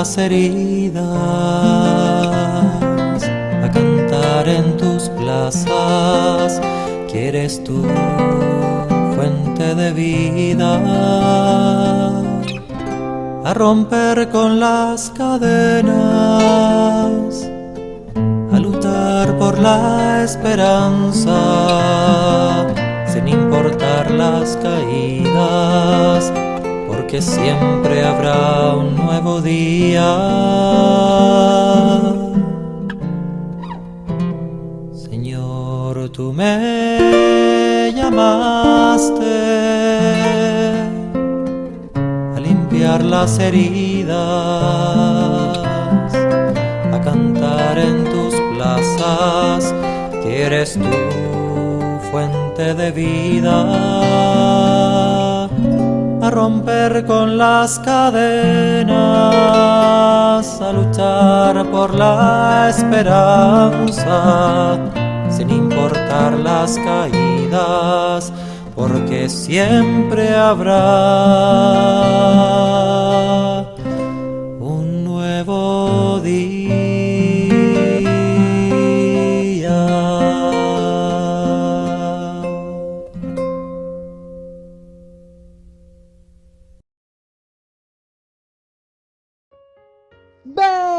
las heridas, a cantar en tus plazas. Quieres tu fuente de vida, a romper con las cadenas, a luchar por la esperanza, sin importar las caídas, porque siempre habrá un nuevo día. Señor, tú me llamaste a limpiar las heridas, a cantar en tus plazas, que eres tu fuente de vida, a romper con las cadenas, a luchar por la esperanza, sin importar las caídas, porque siempre habrá un nuevo día.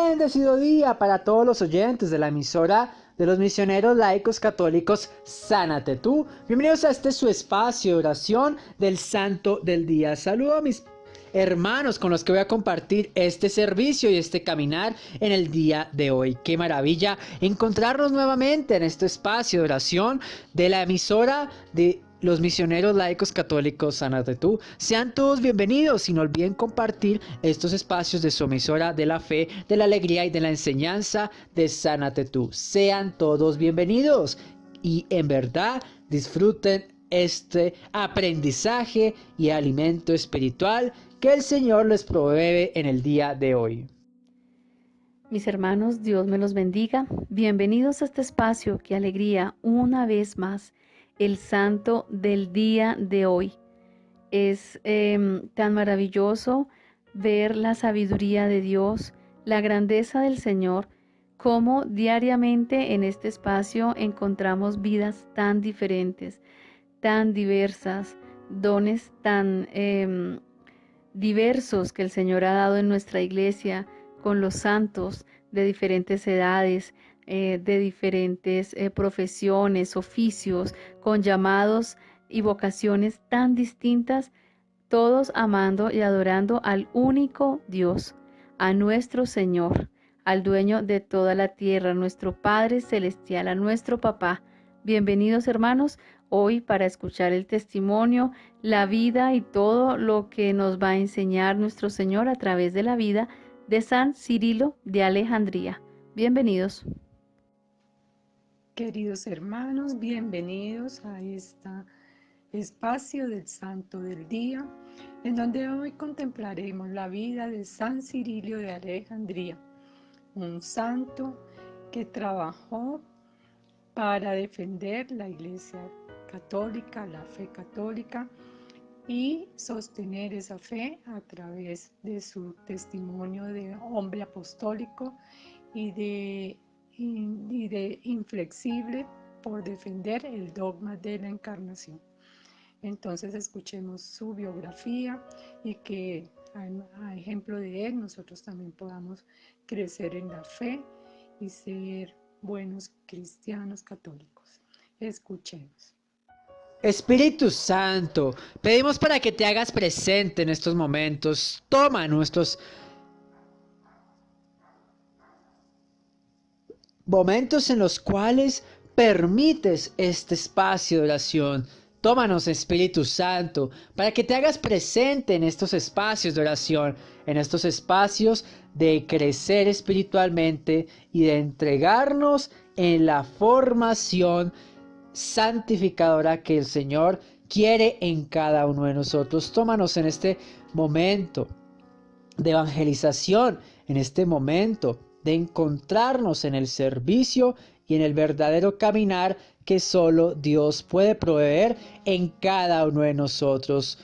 Bendecido día para todos los oyentes de la emisora de los misioneros laicos católicos Sánate Tú. Bienvenidos a este su espacio de oración del Santo del Día. Saludo a mis hermanos con los que voy a compartir este servicio y este caminar en el día de hoy. Qué maravilla encontrarnos nuevamente en este espacio de oración de la emisora de los misioneros laicos católicos Sánate Tú. Sean todos bienvenidos y no olviden compartir estos espacios de su emisora de la fe, de la alegría y de la enseñanza de Sánate Tú. Sean todos bienvenidos y en verdad disfruten este aprendizaje y alimento espiritual que el Señor les provee en el día de hoy. Mis hermanos, Dios me los bendiga. Bienvenidos a este espacio. Qué alegría, una vez más, el santo del día de hoy. Es tan maravilloso ver la sabiduría de Dios, la grandeza del Señor, cómo diariamente en este espacio encontramos vidas tan diferentes, tan diversas, dones tan diversos que el Señor ha dado en nuestra iglesia con los santos de diferentes edades, de diferentes profesiones, oficios, con llamados y vocaciones tan distintas, todos amando y adorando al único Dios, a nuestro Señor, al dueño de toda la tierra, nuestro Padre Celestial, a nuestro Papá. Bienvenidos hermanos, hoy para escuchar el testimonio, la vida y todo lo que nos va a enseñar nuestro Señor a través de la vida de San Cirilo de Alejandría. Bienvenidos. Queridos hermanos, bienvenidos a este espacio del Santo del Día, en donde hoy contemplaremos la vida de San Cirilo de Alejandría, un santo que trabajó para defender la Iglesia católica, la fe católica, y sostener esa fe a través de su testimonio de hombre apostólico y de inflexible por defender el dogma de la encarnación. Entonces escuchemos su biografía y que a ejemplo de él nosotros también podamos crecer en la fe y ser buenos cristianos católicos. Escuchemos. Espíritu Santo, pedimos para que te hagas presente en estos momentos. Toma nuestros momentos en los cuales permites este espacio de oración. Tómanos, Espíritu Santo, para que te hagas presente en estos espacios de oración, en estos espacios de crecer espiritualmente y de entregarnos en la formación santificadora que el Señor quiere en cada uno de nosotros. Tómanos en este momento de evangelización, en este momento de encontrarnos en el servicio y en el verdadero caminar que solo Dios puede proveer en cada uno de nosotros.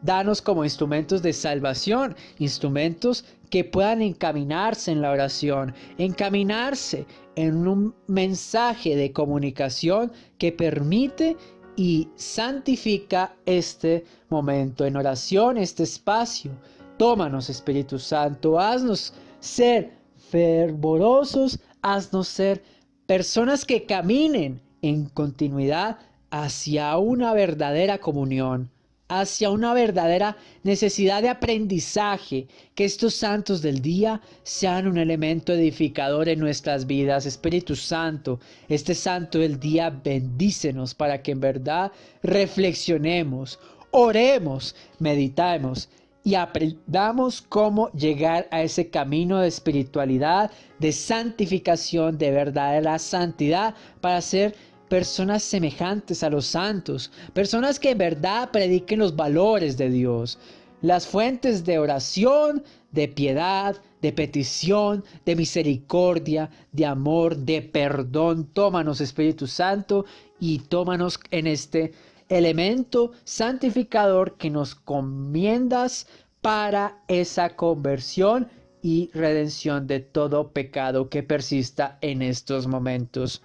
Danos como instrumentos de salvación, instrumentos que puedan encaminarse en la oración, encaminarse en un mensaje de comunicación que permite y santifica este momento en oración, este espacio. Tómanos, Espíritu Santo, haznos ser fervorosos, haznos ser personas que caminen en continuidad hacia una verdadera comunión, hacia una verdadera necesidad de aprendizaje, que estos santos del día sean un elemento edificador en nuestras vidas. Espíritu Santo, este santo del día, bendícenos para que en verdad reflexionemos, oremos, meditemos y aprendamos cómo llegar a ese camino de espiritualidad, de santificación, de verdadera santidad, para ser personas semejantes a los santos, personas que en verdad prediquen los valores de Dios, las fuentes de oración, de piedad, de petición, de misericordia, de amor, de perdón. Tómanos, Espíritu Santo, y tómanos en este elemento santificador que nos comiendas para esa conversión y redención de todo pecado que persista en estos momentos.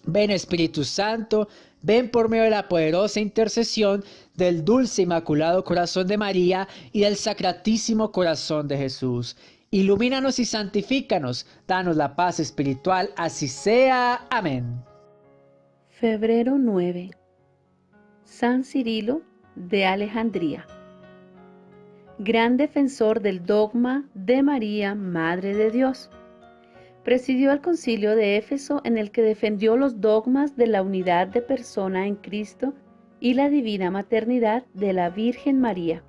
Ven, Espíritu Santo, ven por medio de la poderosa intercesión del dulce inmaculado corazón de María y del sacratísimo corazón de Jesús. Ilumínanos y santifícanos, danos la paz espiritual, así sea. Amén. Febrero 9. San Cirilo de Alejandría. Gran defensor del dogma de María, Madre de Dios. Presidió el concilio de Éfeso, en el que defendió los dogmas de la unidad de persona en Cristo y la divina maternidad de la Virgen María.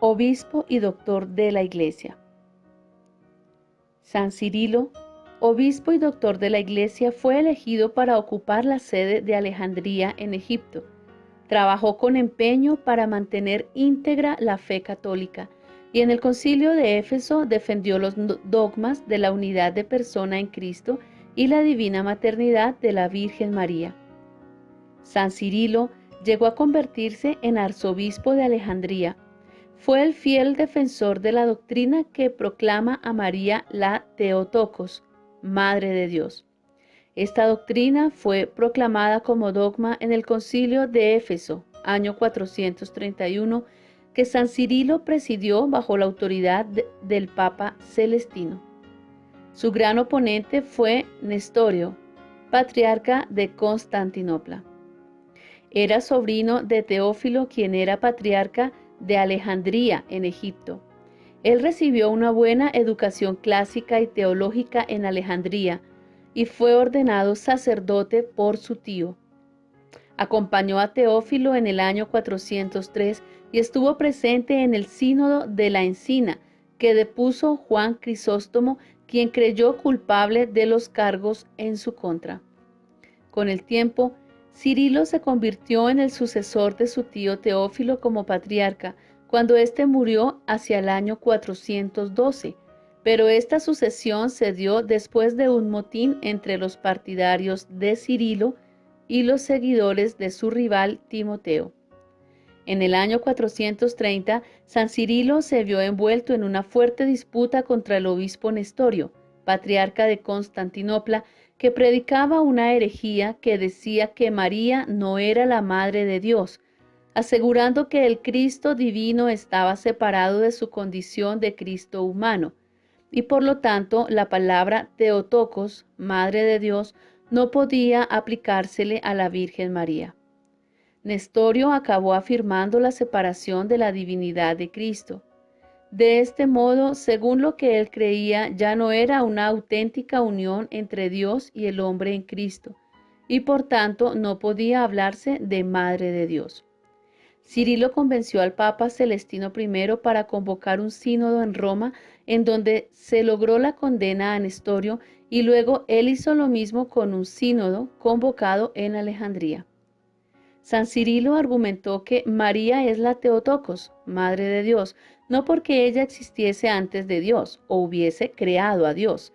Obispo y doctor de la Iglesia. San Cirilo, obispo y doctor de la Iglesia, fue elegido para ocupar la sede de Alejandría en Egipto. Trabajó con empeño para mantener íntegra la fe católica, y en el concilio de Éfeso defendió los dogmas de la unidad de persona en Cristo y la divina maternidad de la Virgen María. San Cirilo llegó a convertirse en arzobispo de Alejandría. Fue el fiel defensor de la doctrina que proclama a María la Theotokos, Madre de Dios. Esta doctrina fue proclamada como dogma en el concilio de Éfeso, año 431, que San Cirilo presidió bajo la autoridad del Papa Celestino. Su gran oponente fue Nestorio, patriarca de Constantinopla. Era sobrino de Teófilo, quien era patriarca de Alejandría en Egipto. Él recibió una buena educación clásica y teológica en Alejandría y fue ordenado sacerdote por su tío. Acompañó a Teófilo en el año 403 y estuvo presente en el sínodo de la Encina, que depuso Juan Crisóstomo, quien creyó culpable de los cargos en su contra. Con el tiempo, Cirilo se convirtió en el sucesor de su tío Teófilo como patriarca, cuando éste murió hacia el año 412, pero esta sucesión se dio después de un motín entre los partidarios de Cirilo y los seguidores de su rival Timoteo. En el año 430, San Cirilo se vio envuelto en una fuerte disputa contra el obispo Nestorio, patriarca de Constantinopla, que predicaba una herejía que decía que María no era la Madre de Dios, asegurando que el Cristo divino estaba separado de su condición de Cristo humano, y por lo tanto la palabra Theotokos, Madre de Dios, no podía aplicársele a la Virgen María. Nestorio acabó afirmando la separación de la divinidad de Cristo. De este modo, según lo que él creía, ya no era una auténtica unión entre Dios y el hombre en Cristo, y por tanto no podía hablarse de Madre de Dios. Cirilo convenció al Papa Celestino I para convocar un sínodo en Roma, en donde se logró la condena a Nestorio, y luego él hizo lo mismo con un sínodo convocado en Alejandría. San Cirilo argumentó que María es la Theotokos, Madre de Dios, no porque ella existiese antes de Dios o hubiese creado a Dios.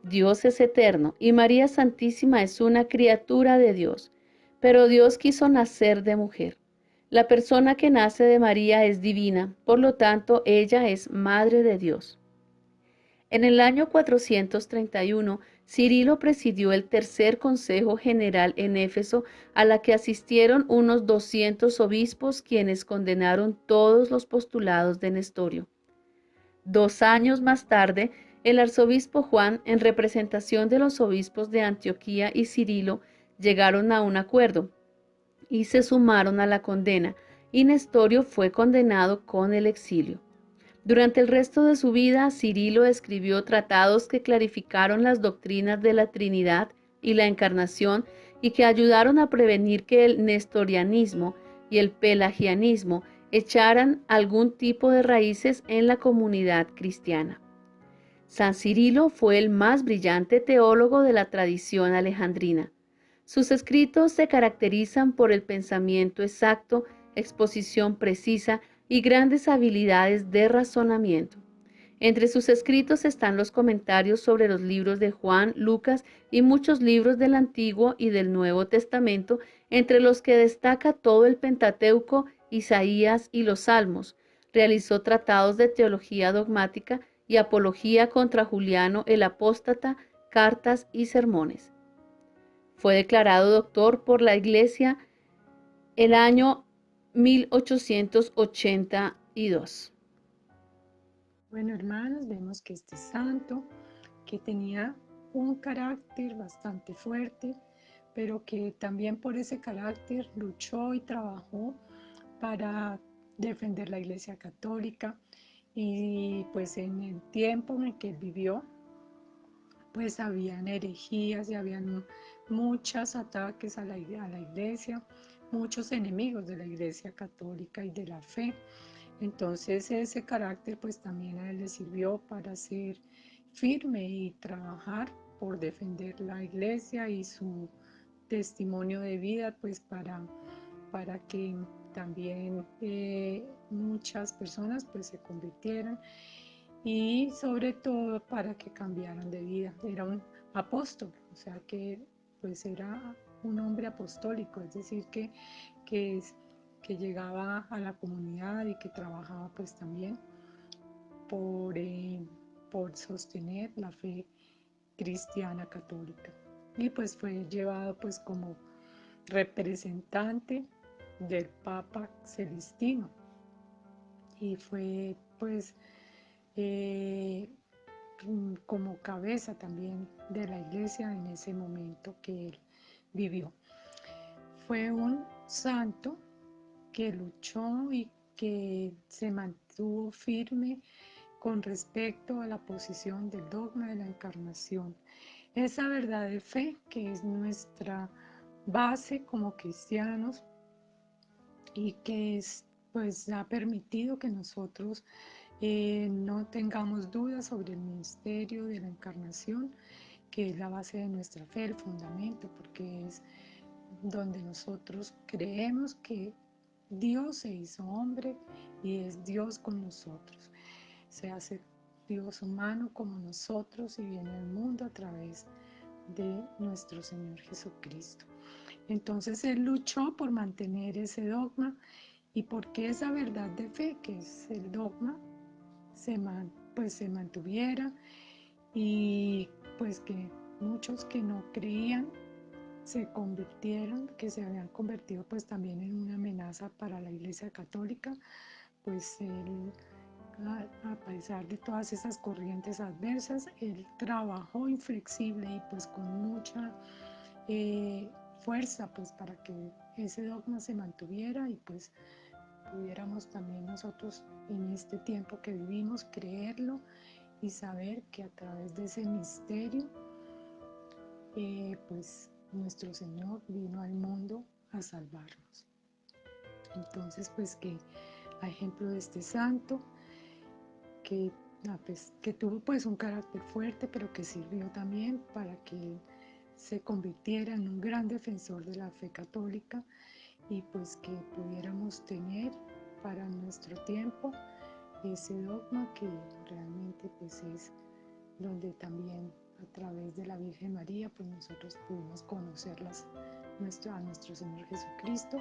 Dios es eterno y María Santísima es una criatura de Dios, pero Dios quiso nacer de mujer. La persona que nace de María es divina, por lo tanto ella es Madre de Dios. En el año 431, Cirilo presidió el tercer Consejo General en Éfeso, a la que asistieron unos 200 obispos, quienes condenaron todos los postulados de Nestorio. 2 años más tarde, el arzobispo Juan, en representación de los obispos de Antioquía y Cirilo, llegaron a un acuerdo y se sumaron a la condena, y Nestorio fue condenado con el exilio. Durante el resto de su vida, Cirilo escribió tratados que clarificaron las doctrinas de la Trinidad y la Encarnación y que ayudaron a prevenir que el nestorianismo y el pelagianismo echaran algún tipo de raíces en la comunidad cristiana. San Cirilo fue el más brillante teólogo de la tradición alejandrina. Sus escritos se caracterizan por el pensamiento exacto, exposición precisa y grandes habilidades de razonamiento. Entre sus escritos están los comentarios sobre los libros de Juan, Lucas y muchos libros del Antiguo y del Nuevo Testamento, entre los que destaca todo el Pentateuco, Isaías y los Salmos. Realizó tratados de teología dogmática y apología contra Juliano el Apóstata, cartas y sermones. Fue declarado doctor por la Iglesia el año 1882. Bueno, hermanos, vemos que este santo, que tenía un carácter bastante fuerte, pero que también por ese carácter luchó y trabajó para defender la Iglesia Católica, y pues en el tiempo en el que él vivió, pues habían herejías y habían muchos ataques a la Iglesia, muchos enemigos de la Iglesia Católica y de la fe. Entonces ese carácter pues también a él le sirvió para ser firme y trabajar por defender la Iglesia, y su testimonio de vida pues para que también muchas personas pues se convirtieran, y sobre todo para que cambiaran de vida. Era un apóstol, o sea que pues era un hombre apostólico, es decir que, que llegaba a la comunidad y que trabajaba pues también por, por sostener la fe cristiana católica. Y pues fue llevado pues como representante del Papa Celestino, y fue pues como cabeza también de la iglesia en ese momento que él vivió. Fue un santo que luchó y que se mantuvo firme con respecto a la posición del dogma de la encarnación. Esa verdad de fe que es nuestra base como cristianos, y que pues ha permitido que nosotros no tengamos dudas sobre el misterio de la encarnación, que es la base de nuestra fe, el fundamento, porque es donde nosotros creemos que Dios se hizo hombre y es Dios con nosotros. Se hace Dios humano como nosotros y viene al mundo a través de nuestro Señor Jesucristo. Entonces él luchó por mantener ese dogma, y porque esa verdad de fe, que es el dogma, pues se mantuviera, y pues que muchos que no creían se convirtieron, que se habían convertido pues también en una amenaza para la Iglesia Católica. Pues él, a pesar de todas esas corrientes adversas, él trabajó inflexible y pues con mucha fuerza pues para que ese dogma se mantuviera, y pues pudiéramos también nosotros en este tiempo que vivimos creerlo y saber que a través de ese misterio pues nuestro Señor vino al mundo a salvarnos. Entonces pues que a ejemplo de este santo que tuvo pues un carácter fuerte, pero que sirvió también para que se convirtiera en un gran defensor de la fe católica, y pues que pudiéramos tener para nuestro tiempo ese dogma que realmente pues es donde también a través de la Virgen María pues nosotros pudimos conocerlas a nuestro Señor Jesucristo,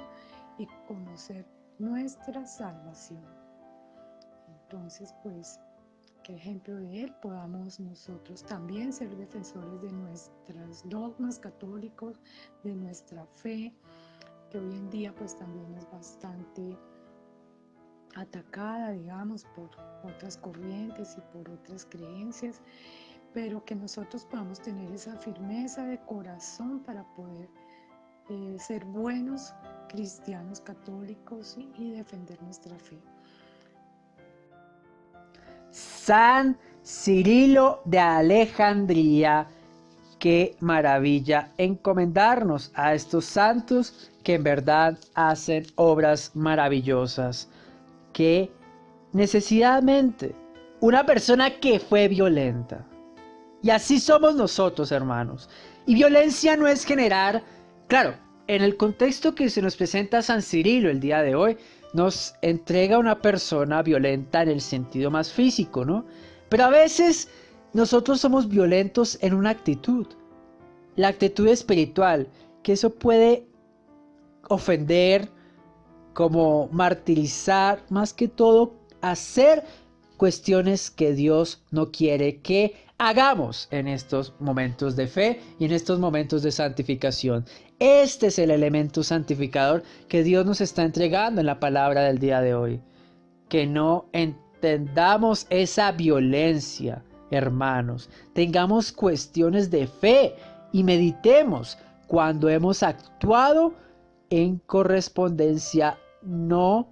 y conocer nuestra salvación. Entonces, pues, qué ejemplo de él podamos nosotros también ser defensores de nuestros dogmas católicos, de nuestra fe, que hoy en día pues también es bastante atacada, digamos, por otras corrientes y por otras creencias, pero que nosotros podamos tener esa firmeza de corazón para poder ser buenos cristianos católicos y defender nuestra fe. San Cirilo de Alejandría, qué maravilla encomendarnos a estos santos que en verdad hacen obras maravillosas. Que necesariamente una persona que fue violenta. Y así somos nosotros, hermanos. Y violencia no es generar, claro, en el contexto que se nos presenta San Cirilo el día de hoy, nos entrega una persona violenta en el sentido más físico, ¿no? Pero a veces nosotros somos violentos en una actitud, la actitud espiritual, que eso puede ofender, como martirizar, más que todo hacer cuestiones que Dios no quiere que hagamos en estos momentos de fe y en estos momentos de santificación. Este es el elemento santificador que Dios nos está entregando en la palabra del día de hoy. Que no entendamos esa violencia, hermanos. Tengamos cuestiones de fe y meditemos cuando hemos actuado en correspondencia no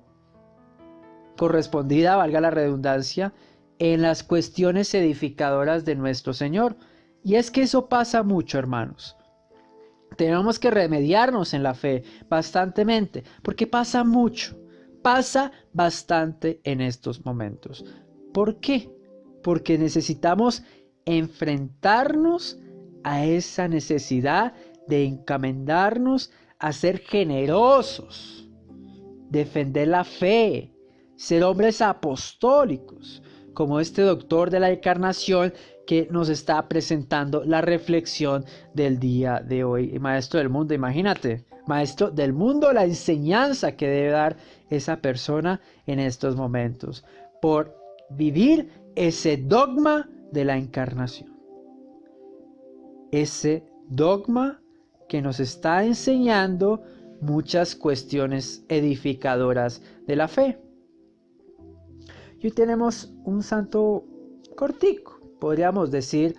correspondida, valga la redundancia, en las cuestiones edificadoras de nuestro Señor. Y es que eso pasa mucho, hermanos. Tenemos que remediarnos en la fe bastantemente, porque pasa mucho, pasa bastante en estos momentos. ¿Por qué? Porque necesitamos enfrentarnos a esa necesidad de encomendarnos a ser generosos, defender la fe, ser hombres apostólicos, como este doctor de la Encarnación que nos está presentando la reflexión del día de hoy. Maestro del mundo, imagínate, maestro del mundo, la enseñanza que debe dar esa persona en estos momentos, por vivir ese dogma de la Encarnación. Ese dogma que nos está enseñando muchas cuestiones edificadoras de la fe. Y hoy tenemos un santo cortico, podríamos decir,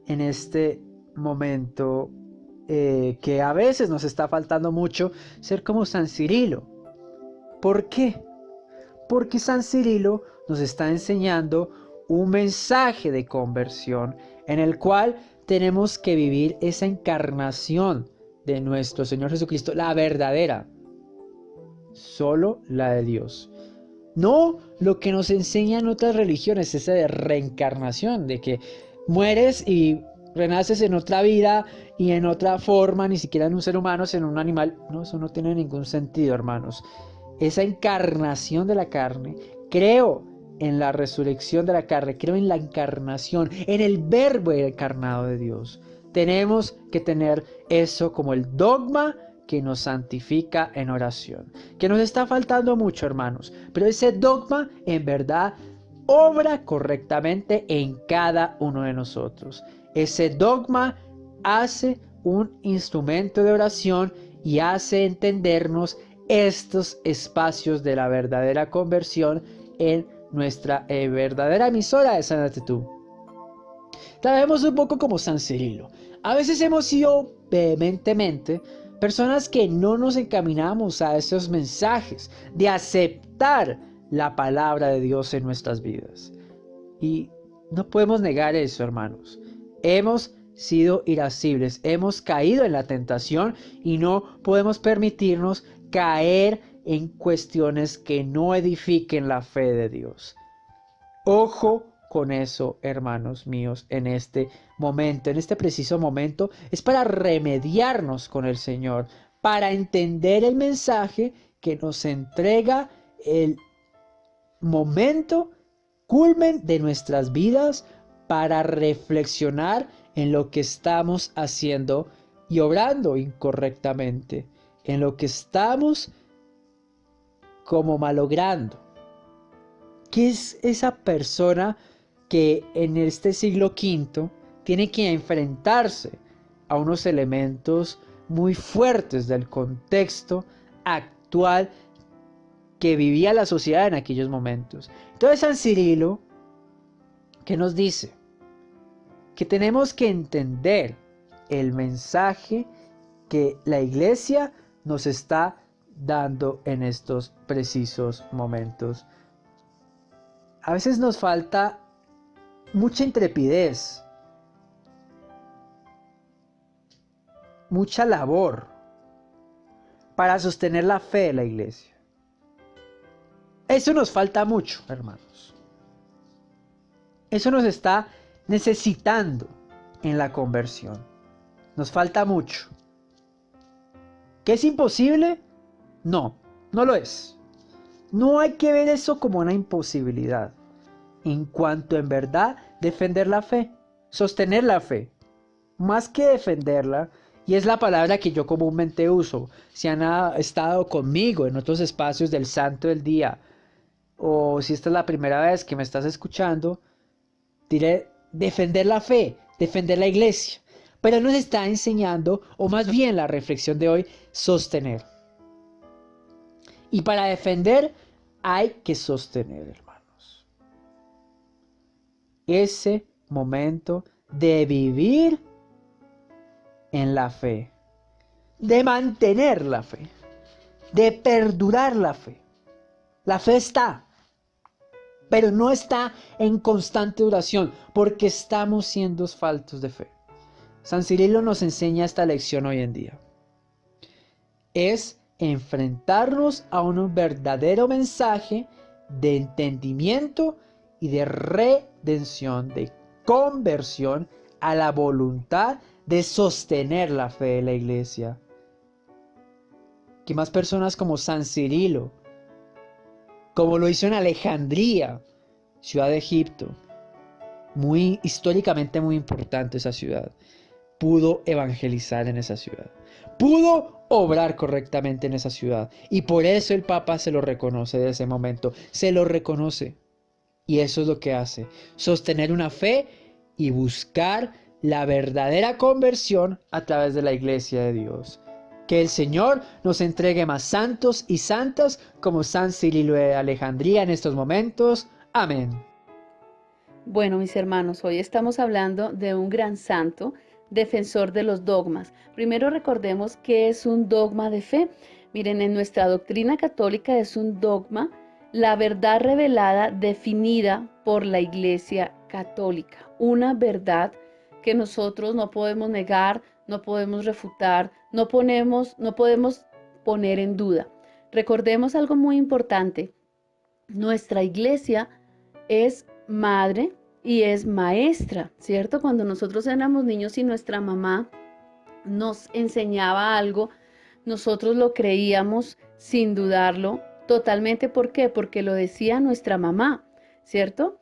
en este momento que a veces nos está faltando mucho ser como San Cirilo. ¿Por qué? Porque San Cirilo nos está enseñando un mensaje de conversión en el cual tenemos que vivir esa encarnación de nuestro Señor Jesucristo, la verdadera, solo la de Dios. No lo que nos enseñan otras religiones, esa de reencarnación, de que mueres y renaces en otra vida y en otra forma, ni siquiera en un ser humano, sino en un animal. No, eso no tiene ningún sentido, hermanos. Esa encarnación de la carne, creo en la resurrección de la carne, creo en la encarnación, en el verbo encarnado de Dios. Tenemos que tener eso como el dogma que nos santifica en oración, que nos está faltando mucho, hermanos, pero ese dogma en verdad obra correctamente en cada uno de nosotros. Ese dogma hace un instrumento de oración y hace entendernos estos espacios de la verdadera conversión en nuestra verdadera emisora de Sánate Tú. Trabajemos un poco como San Cirilo. A veces hemos sido vehementemente personas que no nos encaminamos a esos mensajes de aceptar la palabra de Dios en nuestras vidas. Y no podemos negar eso, hermanos. Hemos sido irascibles, hemos caído en la tentación y no podemos permitirnos caer en cuestiones que no edifiquen la fe de Dios. Ojo con eso, hermanos míos, en este momento, en este preciso momento, es para remediarnos con el Señor, para entender el mensaje que nos entrega el momento culmen de nuestras vidas, para reflexionar en lo que estamos haciendo y obrando incorrectamente, en lo que estamos como malogrando. ¿Qué es esa persona que en este siglo V tiene que enfrentarse a unos elementos muy fuertes del contexto actual que vivía la sociedad en aquellos momentos? Entonces San Cirilo, ¿qué nos dice? Que tenemos que entender el mensaje que la Iglesia nos está dando en estos precisos momentos. A veces nos falta mucha intrepidez, mucha labor para sostener la fe de la Iglesia. Eso nos falta mucho, hermanos. Eso nos está necesitando en la conversión. Nos falta mucho. ¿Que es imposible? No, no lo es. No hay que ver eso como una imposibilidad. En cuanto en verdad defender la fe, sostener la fe, más que defenderla, y es la palabra que yo comúnmente uso. Si han estado conmigo en otros espacios del Santo del Día, o si esta es la primera vez que me estás escuchando, diré defender la fe, defender la Iglesia. Pero nos está enseñando, o más bien la reflexión de hoy, sostener. Y para defender hay que sostener, hermanos. Ese momento de vivir en la fe, de mantener la fe, de perdurar la fe. La fe está, pero no está en constante duración, porque estamos siendo faltos de fe. San Cirilo nos enseña esta lección hoy en día. Es enfrentarnos a un verdadero mensaje de entendimiento y de redención, de conversión a la voluntad de sostener la fe de la Iglesia. Que más personas como San Cirilo, como lo hizo en Alejandría, ciudad de Egipto, muy históricamente muy importante esa ciudad, pudo evangelizar en esa ciudad, pudo obrar correctamente en esa ciudad, y por eso el Papa se lo reconoce de ese momento, se lo reconoce, y eso es lo que hace, sostener una fe y buscar la verdadera conversión a través de la Iglesia de Dios. Que el Señor nos entregue más santos y santas como San Cirilo de Alejandría en estos momentos. Amén. Bueno, mis hermanos, hoy estamos hablando de un gran santo, defensor de los dogmas. Primero recordemos qué es un dogma de fe. Miren, en nuestra doctrina católica es un dogma, la verdad revelada definida por la Iglesia Católica. Una verdad que nosotros no podemos negar, no podemos refutar, no podemos poner en duda. Recordemos algo muy importante. Nuestra Iglesia es madre y es maestra, ¿cierto? Cuando nosotros éramos niños y nuestra mamá nos enseñaba algo, nosotros lo creíamos sin dudarlo totalmente. ¿Por qué? Porque lo decía nuestra mamá, ¿cierto?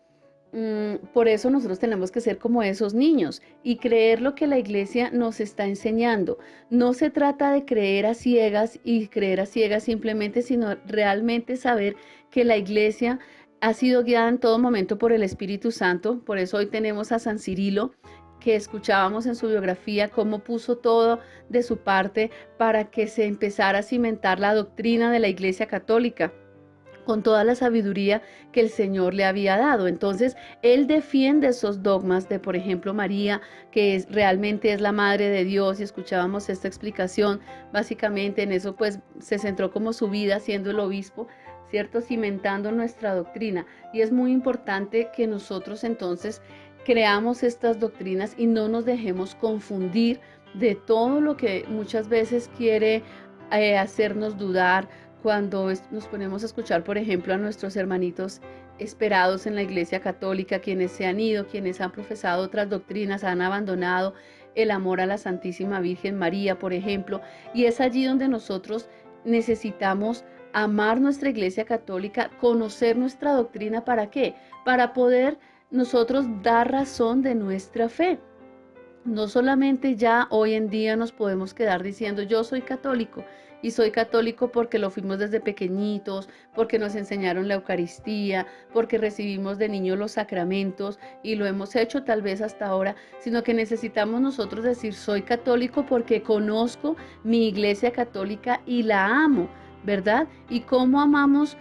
Por eso nosotros tenemos que ser como esos niños y creer lo que la Iglesia nos está enseñando. No se trata de creer a ciegas y creer a ciegas simplemente, sino realmente saber que la Iglesia ha sido guiada en todo momento por el Espíritu Santo. Por eso hoy tenemos a San Cirilo, que escuchábamos en su biografía cómo puso todo de su parte para que se empezara a cimentar la doctrina de la Iglesia Católica con toda la sabiduría que el Señor le había dado. Entonces, él defiende esos dogmas de, por ejemplo, María, que realmente es la Madre de Dios, y escuchábamos esta explicación. Básicamente en eso pues se centró como su vida siendo el obispo, ¿cierto? Cimentando nuestra doctrina. Y es muy importante que nosotros entonces creamos estas doctrinas y no nos dejemos confundir de todo lo que muchas veces quiere hacernos dudar, cuando nos ponemos a escuchar, por ejemplo, a nuestros hermanitos esperados en la Iglesia Católica, quienes se han ido, quienes han profesado otras doctrinas, han abandonado el amor a la Santísima Virgen María, por ejemplo, y es allí donde nosotros necesitamos amar nuestra Iglesia Católica, conocer nuestra doctrina. ¿Para qué? Para poder nosotros dar razón de nuestra fe. No solamente ya hoy en día nos podemos quedar diciendo yo soy católico Y soy católico porque lo fuimos desde pequeñitos, porque nos enseñaron la Eucaristía, porque recibimos de niños los sacramentos y lo hemos hecho tal vez hasta ahora, sino que necesitamos nosotros decir soy católico porque conozco mi iglesia católica y la amo, ¿verdad? ¿Y cómo amamos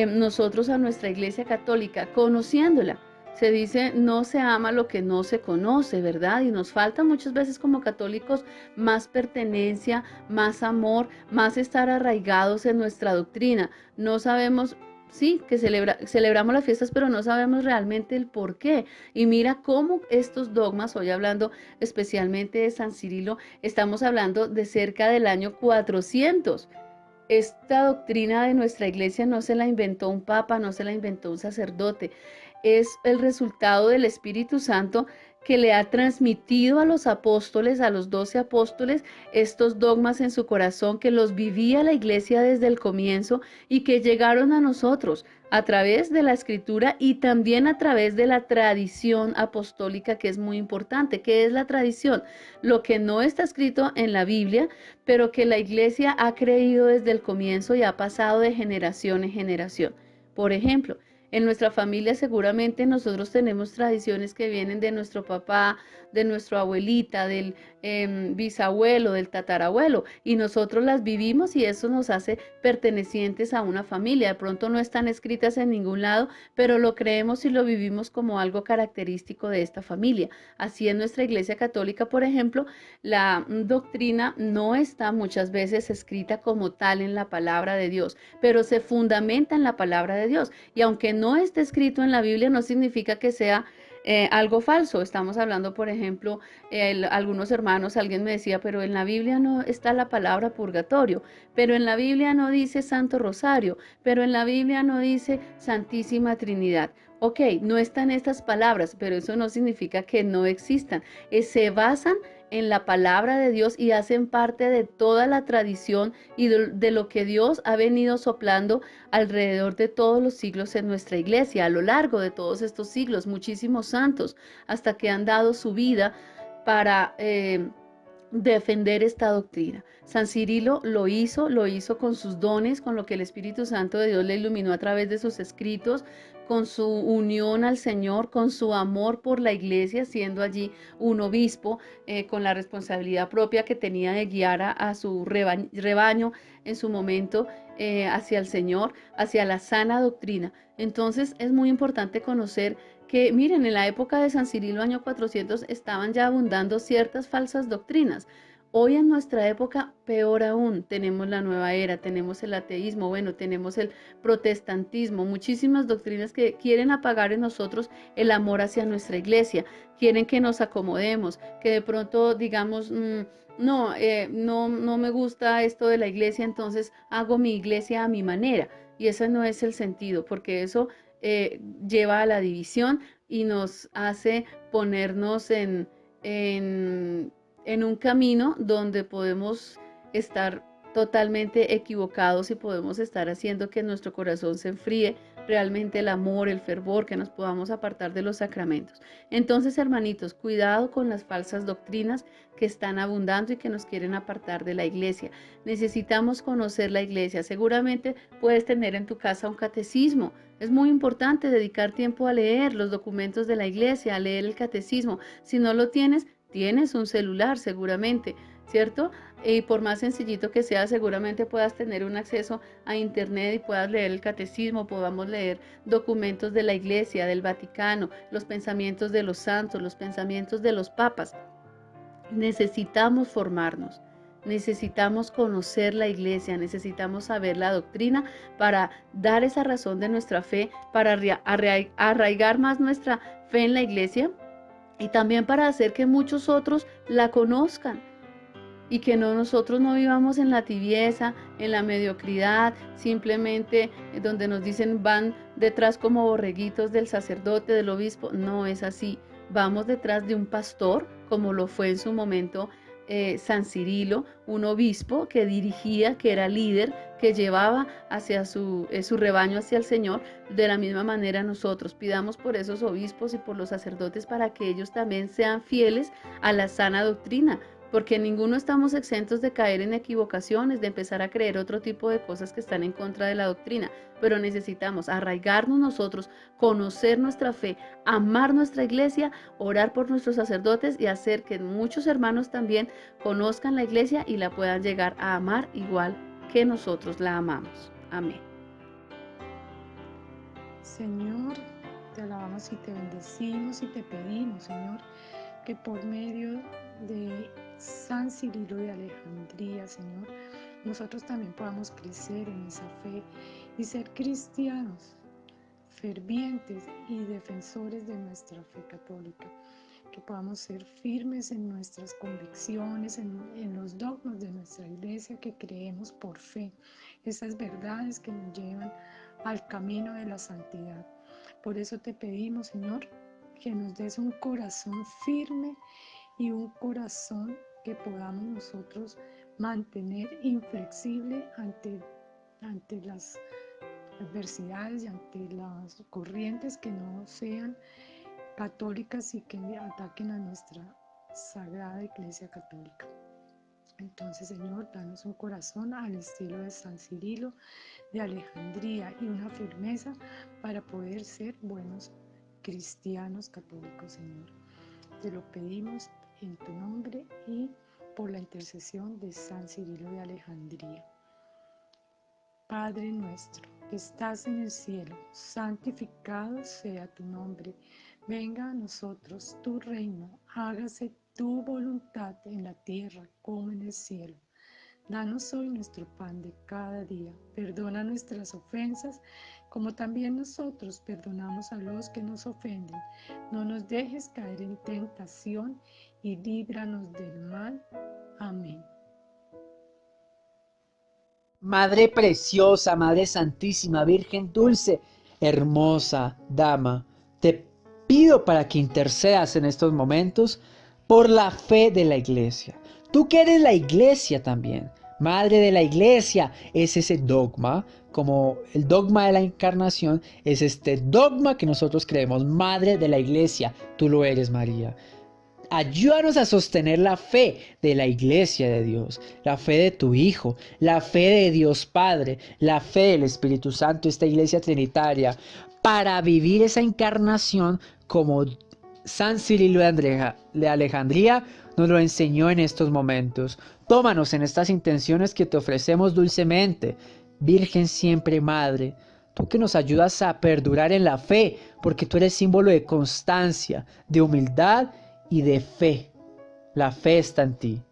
nosotros a nuestra iglesia católica? Conociéndola. Se dice, no se ama lo que no se conoce, ¿verdad? Y nos falta muchas veces como católicos más pertenencia, más amor, más estar arraigados en nuestra doctrina. No sabemos, sí, que celebramos las fiestas, pero no sabemos realmente el por qué. Y mira cómo estos dogmas, hoy hablando especialmente de San Cirilo, estamos hablando de cerca del año 400. Esta doctrina de nuestra iglesia no se la inventó un papa, no se la inventó un sacerdote, es el resultado del Espíritu Santo que le ha transmitido a los apóstoles, a los 12 apóstoles, estos dogmas en su corazón, que los vivía la iglesia desde el comienzo y que llegaron a nosotros a través de la escritura y también a través de la tradición apostólica, que es muy importante. ¿Qué es la tradición? Lo que no está escrito en la Biblia, pero que la iglesia ha creído desde el comienzo y ha pasado de generación en generación. Por ejemplo, en nuestra familia seguramente nosotros tenemos tradiciones que vienen de nuestro papá, de nuestra abuelita, del bisabuelo, del tatarabuelo, y nosotros las vivimos y eso nos hace pertenecientes a una familia. De pronto no están escritas en ningún lado, pero lo creemos y lo vivimos como algo característico de esta familia. Así en nuestra iglesia católica, por ejemplo, la doctrina no está muchas veces escrita como tal en la palabra de Dios, pero se fundamenta en la palabra de Dios. Y aunque no esté escrito en la Biblia, no significa que sea algo falso. Estamos hablando, por ejemplo, algunos hermanos, alguien me decía, pero en la Biblia no está la palabra purgatorio, pero en la Biblia no dice Santo Rosario, pero en la Biblia no dice Santísima Trinidad. Ok, no están estas palabras, pero eso no significa que no existan. Se basan en la palabra de Dios y hacen parte de toda la tradición y de lo que Dios ha venido soplando alrededor de todos los siglos en nuestra iglesia, a lo largo de todos estos siglos, muchísimos santos, hasta que han dado su vida para defender esta doctrina. San Cirilo lo hizo con sus dones, con lo que el Espíritu Santo de Dios le iluminó a través de sus escritos, con su unión al Señor, con su amor por la iglesia, siendo allí un obispo, con la responsabilidad propia que tenía de guiar a su rebaño en su momento hacia el Señor, hacia la sana doctrina. Entonces es muy importante conocer que, miren, en la época de San Cirilo, año 400, estaban ya abundando ciertas falsas doctrinas. Hoy en nuestra época, peor aún, tenemos la nueva era, tenemos el ateísmo, bueno, tenemos el protestantismo, muchísimas doctrinas que quieren apagar en nosotros el amor hacia nuestra iglesia, quieren que nos acomodemos, que de pronto digamos, no me gusta esto de la iglesia, entonces hago mi iglesia a mi manera. Y ese no es el sentido, porque eso lleva a la división y nos hace ponernos en un camino donde podemos estar totalmente equivocados y podemos estar haciendo que nuestro corazón se enfríe, realmente el amor, el fervor, que nos podamos apartar de los sacramentos. Entonces, hermanitos, cuidado con las falsas doctrinas que están abundando y que nos quieren apartar de la iglesia. Necesitamos conocer la iglesia. Seguramente puedes tener en tu casa un catecismo. Es muy importante dedicar tiempo a leer los documentos de la iglesia, a leer el catecismo. Si no lo tienes, tienes un celular seguramente, ¿cierto? Y por más sencillito que sea, seguramente puedas tener un acceso a internet y puedas leer el catecismo, podamos leer documentos de la iglesia, del Vaticano, los pensamientos de los santos, los pensamientos de los papas. Necesitamos formarnos. Necesitamos conocer la iglesia, necesitamos saber la doctrina para dar esa razón de nuestra fe, para arraigar más nuestra fe en la iglesia y también para hacer que muchos otros la conozcan y que nosotros no vivamos en la tibieza, en la mediocridad, simplemente donde nos dicen van detrás como borreguitos del sacerdote, del obispo. No es así. Vamos detrás de un pastor, como lo fue en su momento San Cirilo, un obispo que dirigía, que era líder, que llevaba hacia su rebaño hacia el Señor. De la misma manera nosotros pidamos por esos obispos y por los sacerdotes para que ellos también sean fieles a la sana doctrina, porque ninguno estamos exentos de caer en equivocaciones, de empezar a creer otro tipo de cosas que están en contra de la doctrina, pero necesitamos arraigarnos nosotros, conocer nuestra fe, amar nuestra iglesia, orar por nuestros sacerdotes y hacer que muchos hermanos también conozcan la iglesia y la puedan llegar a amar igual que nosotros la amamos. Amén. Señor, te alabamos y te bendecimos y te pedimos, Señor, que por medio de San Cirilo de Alejandría, Señor, nosotros también podamos crecer en esa fe y ser cristianos fervientes y defensores de nuestra fe católica, que podamos ser firmes en nuestras convicciones, en los dogmas de nuestra iglesia que creemos por fe, esas verdades que nos llevan al camino de la santidad. Por eso te pedimos, Señor, que nos des un corazón firme y un corazón que podamos nosotros mantener inflexible ante las adversidades y ante las corrientes que no sean católicas y que ataquen a nuestra Sagrada Iglesia Católica. Entonces, Señor, danos un corazón al estilo de San Cirilo de Alejandría y una firmeza para poder ser buenos cristianos católicos, Señor. Te lo pedimos en tu nombre y por la intercesión de San Cirilo de Alejandría. Padre nuestro, que estás en el cielo, santificado sea tu nombre. Venga a nosotros tu reino, hágase tu voluntad en la tierra como en el cielo. Danos hoy nuestro pan de cada día. Perdona nuestras ofensas, como también nosotros perdonamos a los que nos ofenden. No nos dejes caer en tentación y líbranos del mal. Amén. Madre preciosa, Madre Santísima, Virgen dulce, hermosa Dama, te pido para que intercedas en estos momentos por la fe de la Iglesia. Tú que eres la Iglesia también, Madre de la Iglesia, es ese dogma, como el dogma de la encarnación, es este dogma que nosotros creemos, Madre de la Iglesia, tú lo eres, María. Ayúdanos a sostener la fe de la Iglesia de Dios, la fe de tu Hijo, la fe de Dios Padre, la fe del Espíritu Santo, esta Iglesia Trinitaria, para vivir esa encarnación como San Cirilo de Alejandría nos lo enseñó en estos momentos. Tómanos en estas intenciones que te ofrecemos dulcemente, Virgen siempre Madre, tú que nos ayudas a perdurar en la fe, porque tú eres símbolo de constancia, de humildad y de fe. La fe está en ti.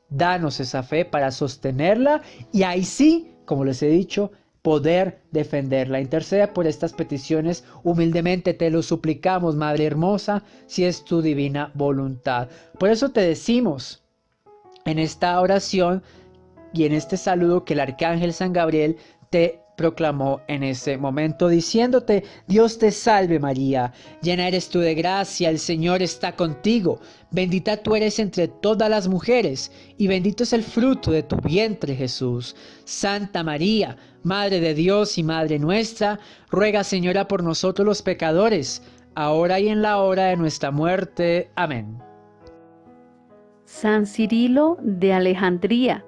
Danos esa fe para sostenerla y ahí sí, como les he dicho, poder defenderla. Intercede por estas peticiones humildemente, te lo suplicamos, Madre hermosa, si es tu divina voluntad. Por eso te decimos en esta oración y en este saludo que el arcángel San Gabriel te proclamó en ese momento, diciéndote: Dios te salve María, llena eres tú de gracia, el Señor está contigo, bendita tú eres entre todas las mujeres, y bendito es el fruto de tu vientre Jesús. Santa María, Madre de Dios y Madre nuestra, ruega, Señora, por nosotros los pecadores, ahora y en la hora de nuestra muerte. Amén. San Cirilo de Alejandría,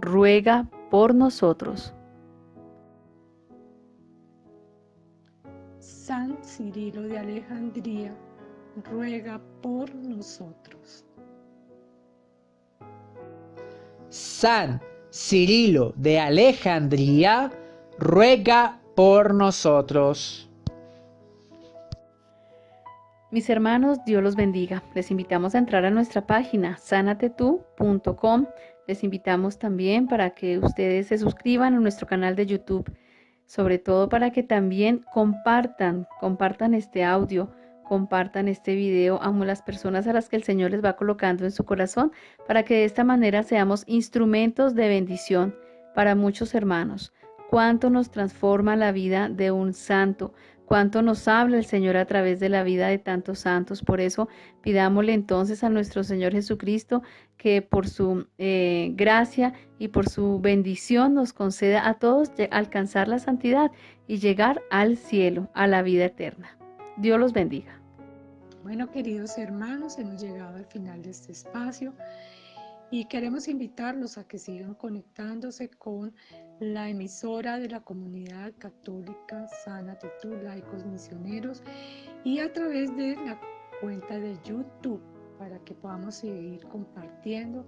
ruega por nosotros. San Cirilo de Alejandría, ruega por nosotros. San Cirilo de Alejandría, ruega por nosotros. Mis hermanos, Dios los bendiga. Les invitamos a entrar a nuestra página sanatetu.com. Les invitamos también para que ustedes se suscriban a nuestro canal de YouTube, sobre todo para que también compartan este audio, compartan este video a las personas a las que el Señor les va colocando en su corazón, para que de esta manera seamos instrumentos de bendición para muchos hermanos. Cuánto nos transforma la vida de un santo, cuánto nos habla el Señor a través de la vida de tantos santos. Por eso pidámosle entonces a nuestro Señor Jesucristo que por su gracia y por su bendición nos conceda a todos alcanzar la santidad y llegar al cielo, a la vida eterna. Dios los bendiga. Bueno, queridos hermanos, hemos llegado al final de este espacio Y queremos invitarlos a que sigan conectándose con la emisora de la comunidad católica Sánate Tú, Laicos Misioneros, y a través de la cuenta de YouTube, para que podamos seguir compartiendo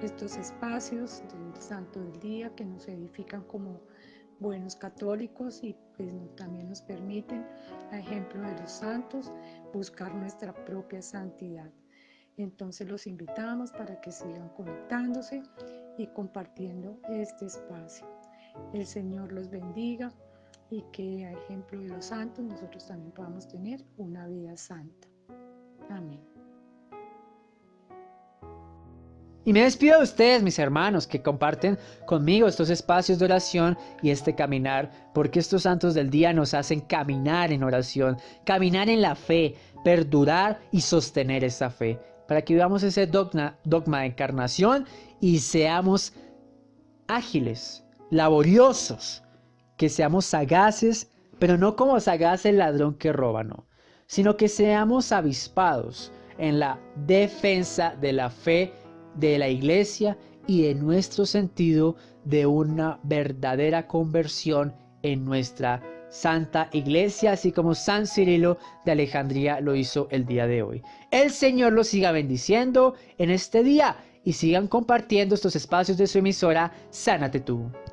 estos espacios del Santo del Día que nos edifican como buenos católicos y pues también nos permiten, a ejemplo de los santos, buscar nuestra propia santidad. Entonces los invitamos para que sigan conectándose y compartiendo este espacio. El Señor los bendiga y que a ejemplo de los santos nosotros también podamos tener una vida santa. Amén. Y me despido de ustedes, mis hermanos, que comparten conmigo estos espacios de oración y este caminar, porque estos santos del día nos hacen caminar en oración, caminar en la fe, perdurar y sostener esa fe, para que vivamos ese dogma de encarnación y seamos ágiles, laboriosos, que seamos sagaces, pero no como sagaz el ladrón que roba, no, sino que seamos avispados en la defensa de la fe de la iglesia y de nuestro sentido de una verdadera conversión en nuestra Santa Iglesia, así como San Cirilo de Alejandría lo hizo el día de hoy. El Señor los siga bendiciendo en este día y sigan compartiendo estos espacios de su emisora Sánate Tú.